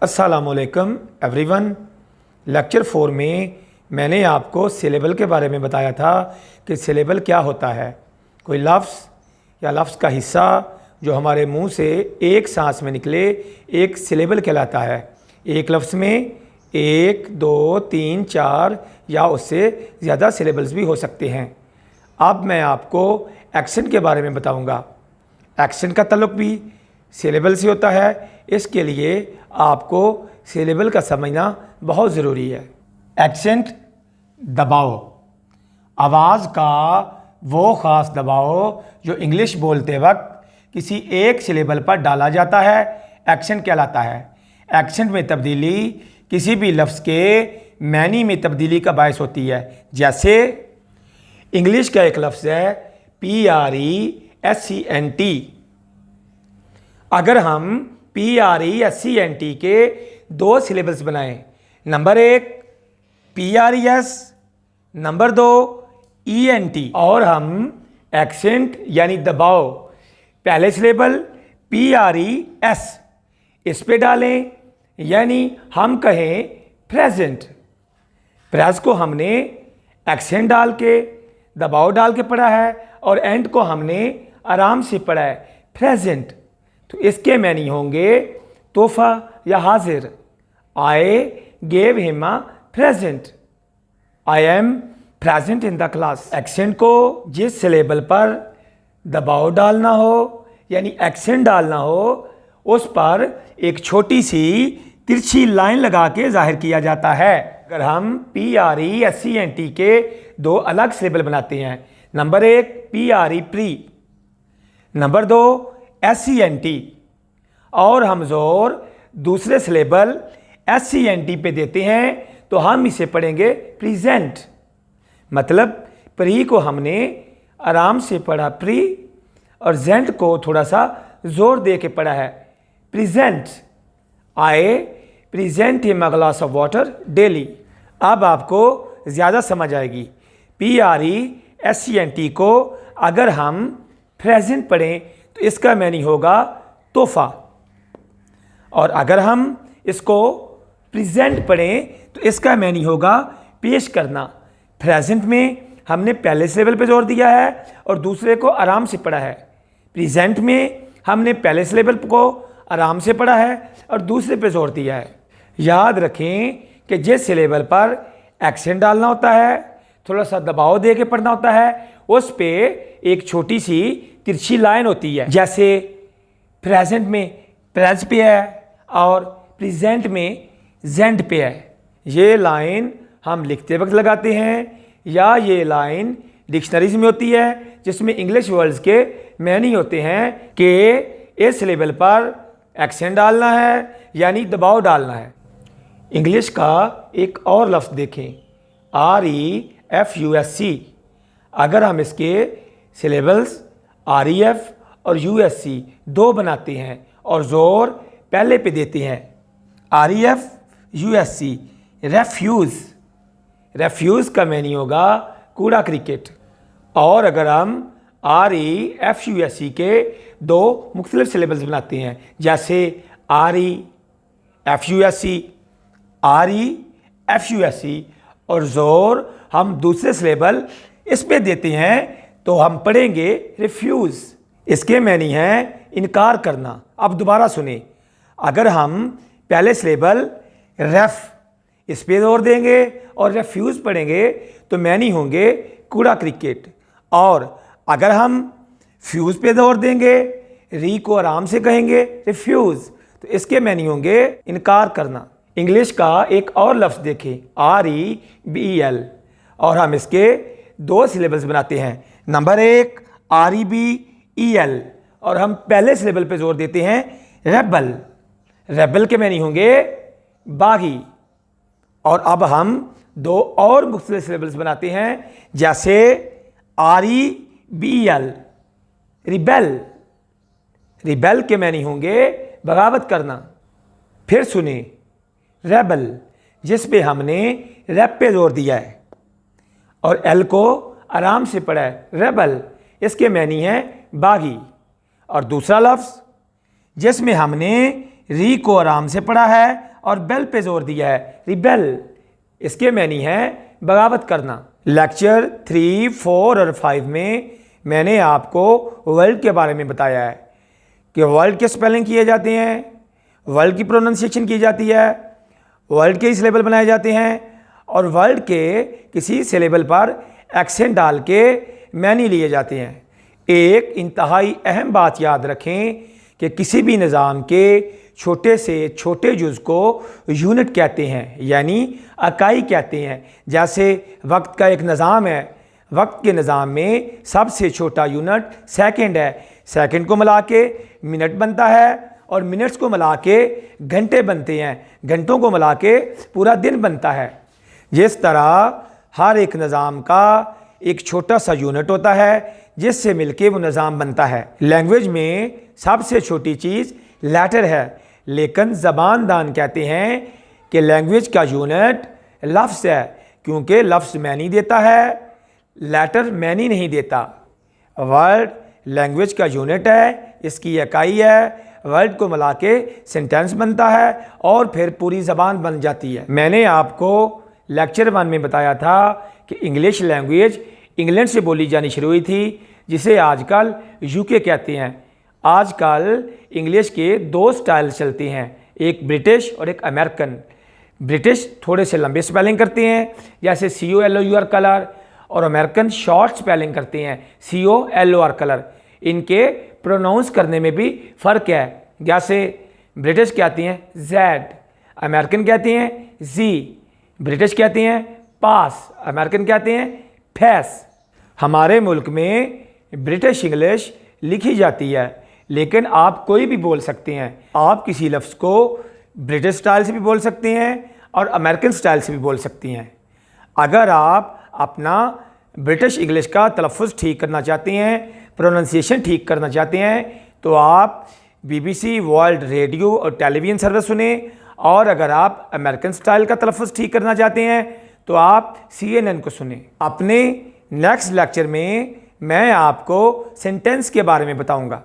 अस्सलामुअलैकुम everyone. Lecture 4 में मैंने आपको सिलेबल के बारे में बताया था कि सिलेबल क्या होता है। कोई लफ्ज़ या लफ्ज़ का हिस्सा जो हमारे मुंह से एक सांस में निकले एक सिलेबल कहलाता है। एक लफ्ज़ में 1, 2, 3, 4 या उससे ज़्यादा सिलेबल्स भी हो सकते हैं। अब मैं आपको एक्सेंट के बारे में बताऊंगा। एक्सेंट का ताल्लुक़ भी सिलेबल से होता है, इसके लिए आपको सिलेबल का समझना बहुत ज़रूरी है। एक्सेंट दबाव, आवाज़ का वो ख़ास दबाव जो इंग्लिश बोलते वक्त किसी एक सिलेबल पर डाला जाता है, एक्सेंट कहलाता है। एक्सेंट में तब्दीली किसी भी लफ्ज़ के मैनी में तब्दीली का बायस होती है। जैसे इंग्लिश का एक लफ्ज़ है PRESCENT। अगर हम PRESCENT के 2 सिलेबल्स बनाएं, नंबर 1 PRES, नंबर 2 ENT, और हम एक्सेंट यानी दबाव पहले सिलेबल PRES इस पे डालें, यानी हम कहें प्रेजेंट। प्रेस को हमने एक्सेंट डाल के दबाव डाल के पढ़ा है और एंड को हमने आराम से पढ़ा है प्रेजेंट। तो इसके मैनी होंगे तोहफा या हाजिर। I gave him a present, I am present in the class. Accent को जिस सिलेबल पर दबाव डालना हो यानी एक्सेंट डालना हो उस पर एक छोटी सी तिरछी लाइन लगा के जाहिर किया जाता है। अगर हम PRESCENT के 2 अलग सिलेबल बनाते हैं, नंबर 1 प्री, नंबर 2 SCENT, और हम जोर दूसरे सिलेबल SCENT पे देते हैं तो हम इसे पढ़ेंगे प्रेजेंट। मतलब प्री को हमने आराम से पढ़ा प्री और जेंट को थोड़ा सा जोर दे के पढ़ा है present. I present him a glass of water daily. अब आपको ज़्यादा समझ आएगी। PRESCENT को अगर हम प्रेजेंट पढ़ें तो इसका मैनी होगा तोहफा, और अगर हम इसको प्रेजेंट पढ़ें तो इसका मैनी होगा पेश करना। प्रेजेंट में हमने पहले सिलेबल पे जोर दिया है और दूसरे को आराम से पढ़ा है। प्रेजेंट में हमने पहले सिलेबल को आराम से पढ़ा है और दूसरे पे जोर दिया है। याद रखें कि जिस सिलेबल पर एक्सेंट डालना होता है, थोड़ा सा दबाव दे के पढ़ना होता है, उस पे एक छोटी सी तिरछी लाइन होती है। जैसे प्रेजेंट में प्रेज पे है और प्रेजेंट में जेंट पे है। ये लाइन हम लिखते वक्त लगाते हैं या ये लाइन डिक्शनरीज में होती है जिसमें इंग्लिश वर्ड्स के मैनी होते हैं कि इस सिलेबल पर एक्सेंट डालना है यानी दबाव डालना है। इंग्लिश का एक और लफ्ज़ देखें REFUSC। अगर हम इसके सिलेबल्स REF और USC 2 बनाते हैं और जोर पहले पे देते हैं, REF USC, रेफ्यूज़। रेफ्यूज़ का मैनी होगा कूड़ा क्रिकेट। और अगर हम REFUSC के 2 मुख्तलिफ सिलेबल्स बनाते हैं, जैसे REFUSC और जोर हम दूसरे सिलेबल इस पे देते हैं तो हम पढ़ेंगे रिफ्यूज़। इसके मैनी हैं इनकार करना। अब दोबारा सुने, अगर हम पहले सिलेबल रेफ इस पे जोर देंगे और रेफ्यूज़ पढ़ेंगे तो मैनी होंगे कूड़ा क्रिकेट, और अगर हम फ्यूज़ पे जोर देंगे, री को आराम से कहेंगे रिफ्यूज़, तो इसके मैनी होंगे इनकार करना। इंग्लिश का एक और लफ्ज़ देखें REBEL, और हम इसके 2 सिलेबल्स बनाते हैं। नंबर 1 REBEL, और हम पहले सिलेबल पे जोर देते हैं रेबल। रेबल के मैनी होंगे बागी। और अब हम 2 और मुख्तलिफ सिलेबल्स बनाते हैं, जैसे REBEL, रिबेल। रिबेल के मैनी होंगे बगावत करना। फिर सुने रेबल, जिस पे हमने रेप पे जोर दिया है और एल को आराम से पढ़ा है रेबल, इसके मैनी है बागी। और दूसरा लफ्ज़ जिसमें हमने री को आराम से पढ़ा है और बेल पे जोर दिया है, रिबेल। इसके मैनी है बगावत करना। लेक्चर 3, 4 और 5 में मैंने आपको वर्ल्ड के बारे में बताया है कि वर्ल्ड के स्पेलिंग किए जाते हैं, वर्ल्ड की प्रोनाउंसिएशन की जाती है, वर्ल्ड के सिलेबल बनाए जाते हैं और वर्ल्ड के किसी सिलेबल पर एक्सेंट डाल के मैनी लिए जाते हैं। एक इंतहाई अहम बात याद रखें कि किसी भी निज़ाम के छोटे से छोटे जुज़ को यूनिट कहते हैं, यानी इकाई कहते हैं। जैसे वक्त का एक निज़ाम है, वक्त के निज़ाम में सबसे छोटा यूनिट सेकंड है। सेकंड को मिला के मिनट बनता है और मिनट्स को मिला के घंटे बनते हैं, घंटों को मिला के पूरा दिन बनता है। जिस तरह हर एक निज़ाम का एक छोटा सा यूनिट होता है जिससे मिलके वो निज़ाम बनता है। लैंग्वेज में सबसे छोटी चीज़ लेटर है, लेकिन ज़बानदान कहते हैं कि लैंग्वेज का यूनिट लफ्ज़ है, क्योंकि लफ्ज़ मैनी देता है, लेटर मैनी नहीं देता। वर्ड लैंग्वेज का यूनिट है, इसकी इकाई है। वर्ड को मिला के सेंटेंस बनता है और फिर पूरी ज़बान बन जाती है। मैंने आपको लेक्चर 1 में बताया था कि इंग्लिश लैंग्वेज इंग्लैंड से बोली जानी शुरू हुई थी, जिसे आजकल यूके कहते हैं। आजकल इंग्लिश के 2 स्टाइल चलते हैं, एक ब्रिटिश और एक अमेरिकन। ब्रिटिश थोड़े से लंबे स्पेलिंग करते हैं, जैसे COLOUR कलर, और अमेरिकन शॉर्ट स्पेलिंग करते हैं, COLOR कलर। इनके प्रोनाउंस करने में भी फ़र्क है, जैसे ब्रिटिश कहते हैं Z, अमेरिकन कहते हैं Z। ब्रिटिश कहते हैं पास, अमेरिकन कहते हैं फैस। हमारे मुल्क में ब्रिटिश इंग्लिश लिखी जाती है, लेकिन आप कोई भी बोल सकते हैं। आप किसी लफ्ज़ को ब्रिटिश स्टाइल से भी बोल सकते हैं और अमेरिकन स्टाइल से भी बोल सकती हैं। अगर आप अपना ब्रिटिश इंग्लिश का तलफ़ुज़ ठीक करना चाहते हैं, प्रोनाउंसिएशन ठीक करना चाहते हैं, तो आप BBC वर्ल्ड रेडियो और टेलीविज़न सर्विस सुने। और अगर आप अमेरिकन स्टाइल का तलफ़ुज़ ठीक करना चाहते हैं तो आप CNN को सुने। अपने नेक्स्ट लेक्चर में मैं आपको सेंटेंस के बारे में बताऊंगा।